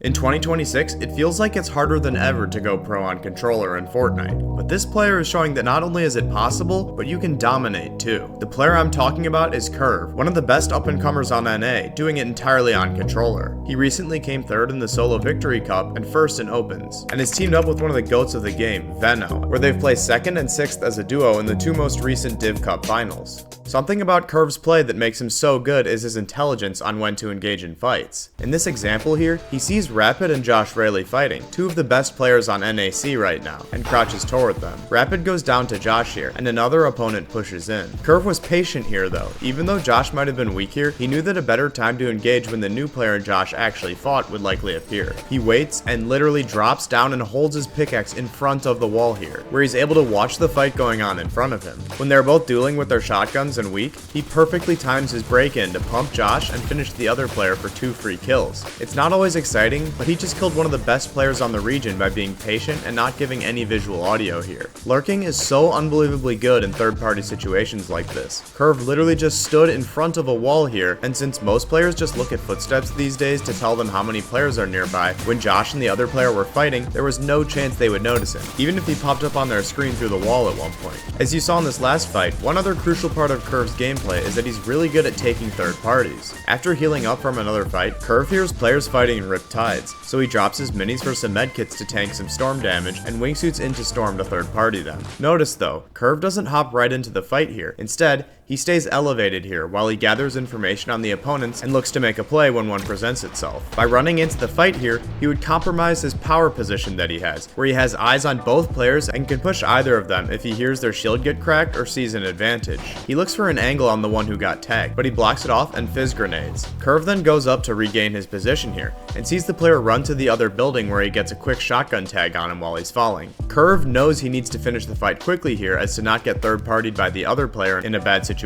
In 2026, it feels like it's harder than ever to go pro on controller in Fortnite, but this player is showing that not only is it possible, but you can dominate too. The player I'm talking about is Curve, one of the best up-and-comers on NA, doing it entirely on controller. He recently came third in the Solo Victory Cup and first in Opens, and is teamed up with one of the GOATs of the game, Veno, where they've placed 2nd and 6th as a duo in the 2 most recent Div Cup finals. Something about Curve's play that makes him so good is his intelligence on when to engage in fights. In this example here, he sees Rapid and Josh Rayleigh fighting, 2 of the best players on NAC right now, and crouches toward them. Rapid goes down to Josh here, and another opponent pushes in. Curve was patient here though. Even though Josh might have been weak here, he knew that a better time to engage when the new player Josh actually fought would likely appear. He waits and literally drops down and holds his pickaxe in front of the wall here, where he's able to watch the fight going on in front of him. When they're both dueling with their shotguns and weak, he perfectly times his break-in to pump Josh and finish the other player for 2 free kills. It's not always exciting, but he just killed one of the best players on the region by being patient and not giving any visual audio here. Lurking is so unbelievably good in third-party situations like this. Curve literally just stood in front of a wall here, and since most players just look at footsteps these days to tell them how many players are nearby, when Josh and the other player were fighting, there was no chance they would notice him, even if he popped up on their screen through the wall at one point. As you saw in this last fight, one other crucial part of Curve's gameplay is that he's really good at taking third parties. After healing up from another fight, Curve hears players fighting in Rip Tides, so he drops his minis for some medkits to tank some storm damage and wingsuits into storm to third party them. Notice though, Curve doesn't hop right into the fight here. Instead, he stays elevated here while he gathers information on the opponents and looks to make a play when one presents itself. By running into the fight here, he would compromise his power position that he has, where he has eyes on both players and can push either of them if he hears their shield get cracked or sees an advantage. He looks for an angle on the one who got tagged, but he blocks it off and fizz grenades. Curve then goes up to regain his position here, and sees the player run to the other building where he gets a quick shotgun tag on him while he's falling. Curve knows he needs to finish the fight quickly here as to not get third partied by the other player in a bad situation.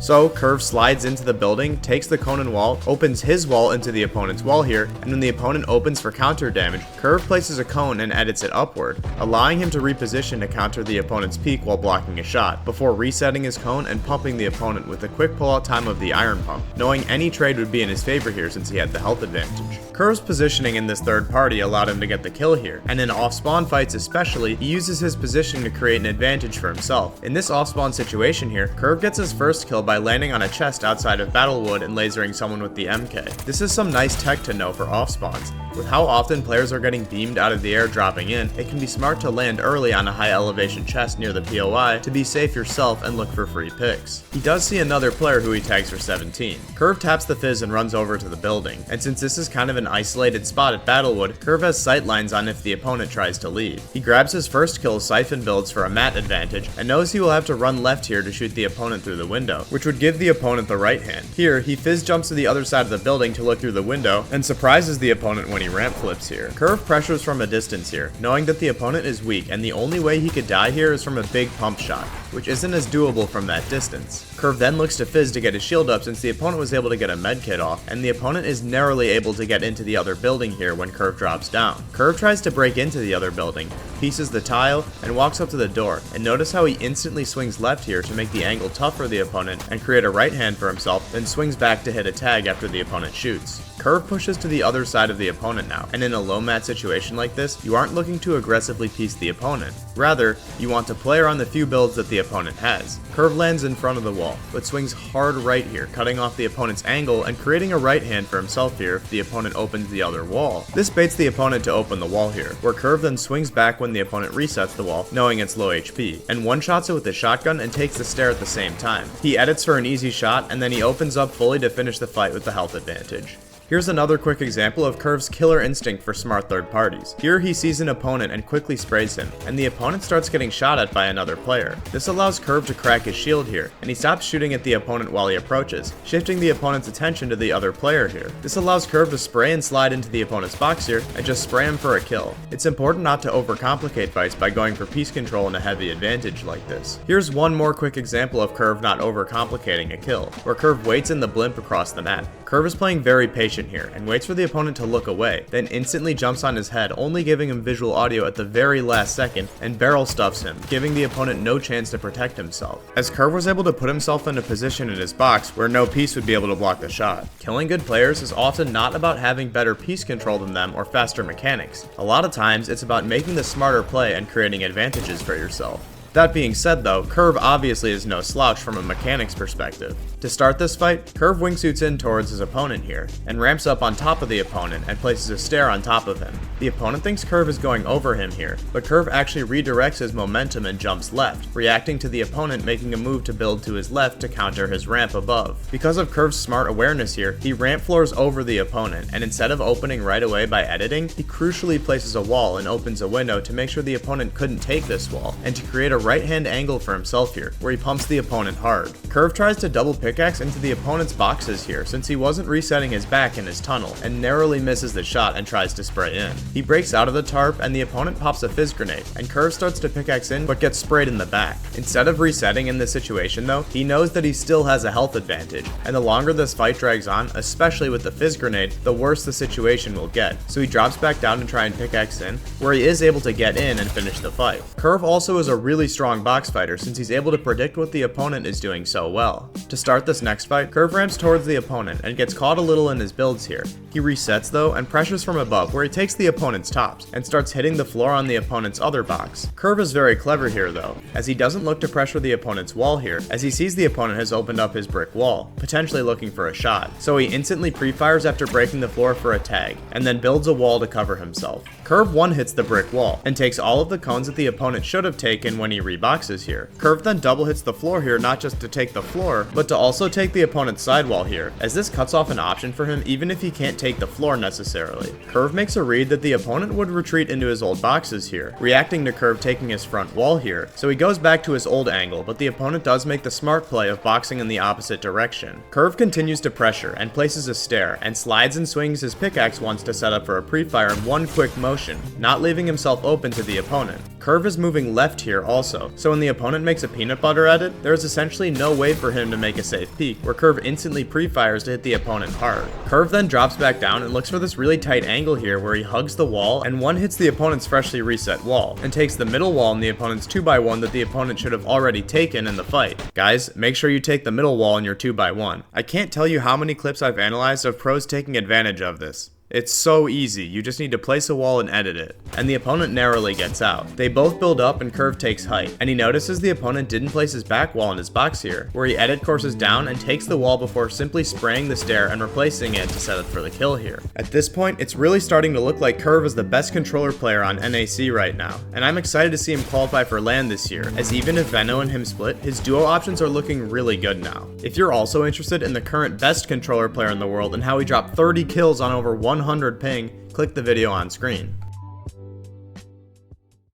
So Curve slides into the building, takes the Conan wall, opens his wall into the opponent's wall here, and when the opponent opens for counter damage, Curve places a cone and edits it upward, allowing him to reposition to counter the opponent's peek while blocking a shot, before resetting his cone and pumping the opponent with a quick pullout time of the iron pump, knowing any trade would be in his favor here since he had the health advantage. Curve's positioning in this third party allowed him to get the kill here, and in off-spawn fights especially, he uses his positioning to create an advantage for himself. In this off-spawn situation here, Curve gets his first kill by landing on a chest outside of Battlewood and lasering someone with the MK. This is some nice tech to know for off-spawns. With how often players are getting beamed out of the air dropping in, it can be smart to land early on a high elevation chest near the POI to be safe yourself and look for free picks. He does see another player who he tags for 17. Curve taps the fizz and runs over to the building, and since this is kind of an isolated spot at Battlewood, Curve has sightlines on if the opponent tries to leave. He grabs his first kill Siphon builds for a mat advantage, and knows he will have to run left here to shoot the opponent through the window, which would give the opponent the right hand. Here, he fizz jumps to the other side of the building to look through the window, and surprises the opponent when he ramp flips here. Curve pressures from a distance here, knowing that the opponent is weak, and the only way he could die here is from a big pump shot, which isn't as doable from that distance. Curve then looks to fizz to get his shield up since the opponent was able to get a medkit off, and the opponent is narrowly able to get into the other building here when Curve drops down. Curve tries to break into the other building, pieces the tile, and walks up to the door, and notice how he instantly swings left here to make the angle tough for the opponent and create a right hand for himself, then swings back to hit a tag after the opponent shoots. Curve pushes to the other side of the opponent now, and in a low mat situation like this, you aren't looking to aggressively piece the opponent. Rather, you want to play around the few builds that the opponent has. Curve lands in front of the wall, but swings hard right here, cutting off the opponent's angle and creating a right hand for himself here if the opponent opens the other wall. This baits the opponent to open the wall here, where Curve then swings back when the opponent resets the wall, knowing it's low HP, and one-shots it with his shotgun and takes the stair at the same time. He edits for an easy shot, and then he opens up fully to finish the fight with the health advantage. Here's another quick example of Curve's killer instinct for smart third parties. Here he sees an opponent and quickly sprays him, and the opponent starts getting shot at by another player. This allows Curve to crack his shield here, and he stops shooting at the opponent while he approaches, shifting the opponent's attention to the other player here. This allows Curve to spray and slide into the opponent's box here, and just spray him for a kill. It's important not to overcomplicate fights by going for piece control and a heavy advantage like this. Here's one more quick example of Curve not overcomplicating a kill, where Curve waits in the blimp across the map. Curve is playing very patient here and waits for the opponent to look away, then instantly jumps on his head, only giving him visual audio at the very last second, and barrel stuffs him, giving the opponent no chance to protect himself, as Curve was able to put himself in a position in his box where no piece would be able to block the shot. Killing good players is often not about having better piece control than them or faster mechanics. A lot of times, it's about making the smarter play and creating advantages for yourself. That being said though, Curve obviously is no slouch from a mechanics perspective. To start this fight, Curve wingsuits in towards his opponent here, and ramps up on top of the opponent and places a stair on top of him. The opponent thinks Curve is going over him here, but Curve actually redirects his momentum and jumps left, reacting to the opponent making a move to build to his left to counter his ramp above. Because of Curve's smart awareness here, he ramp floors over the opponent, and instead of opening right away by editing, he crucially places a wall and opens a window to make sure the opponent couldn't take this wall, and to create a right hand angle for himself here, where he pumps the opponent hard. Curve tries to double pickaxe into the opponent's boxes here since he wasn't resetting his back in his tunnel, and narrowly misses the shot and tries to spray in. He breaks out of the tarp and the opponent pops a fizz grenade, and Curve starts to pickaxe in but gets sprayed in the back. Instead of resetting in this situation though, he knows that he still has a health advantage, and the longer this fight drags on, especially with the fizz grenade, the worse the situation will get. So he drops back down to try and pickaxe in, where he is able to get in and finish the fight. Curve also is a really strong box fighter since he's able to predict what the opponent is doing so well. To start this next fight, Curve ramps towards the opponent and gets caught a little in his builds here. He resets though and pressures from above where he takes the opponent's tops and starts hitting the floor on the opponent's other box. Curve is very clever here though, as he doesn't look to pressure the opponent's wall here, as he sees the opponent has opened up his brick wall, potentially looking for a shot. So he instantly pre-fires after breaking the floor for a tag, and then builds a wall to cover himself. Curve one hits the brick wall, and takes all of the cones that the opponent should have taken when he reboxes here. Curve then double hits the floor here not just to take the floor, but to also take the opponent's sidewall here, as this cuts off an option for him even if he can't take the floor necessarily. Curve makes a read that the opponent would retreat into his old boxes here, reacting to Curve taking his front wall here, so he goes back to his old angle, but the opponent does make the smart play of boxing in the opposite direction. Curve continues to pressure and places a stair, and slides and swings his pickaxe once to set up for a pre-fire in one quick motion, not leaving himself open to the opponent. Curve is moving left here also, so when the opponent makes a peanut butter edit, there is essentially no way for him to make a safe peek, where Curve instantly pre-fires to hit the opponent hard. Curve then drops back down and looks for this really tight angle here where he hugs the wall and one hits the opponent's freshly reset wall, and takes the middle wall in the opponent's 2x1 that the opponent should have already taken in the fight. Guys, make sure you take the middle wall in your 2x1. I can't tell you how many clips I've analyzed of pros taking advantage of this. It's so easy, you just need to place a wall and edit it. And the opponent narrowly gets out. They both build up and Curve takes height, and he notices the opponent didn't place his back wall in his box here, where he edit courses down and takes the wall before simply spraying the stair and replacing it to set up for the kill here. At this point, it's really starting to look like Curve is the best controller player on NAC right now, and I'm excited to see him qualify for LAN this year, as even if Venno and him split, his duo options are looking really good now. If you're also interested in the current best controller player in the world and how he dropped 30 kills on over 100 ping, click the video on screen.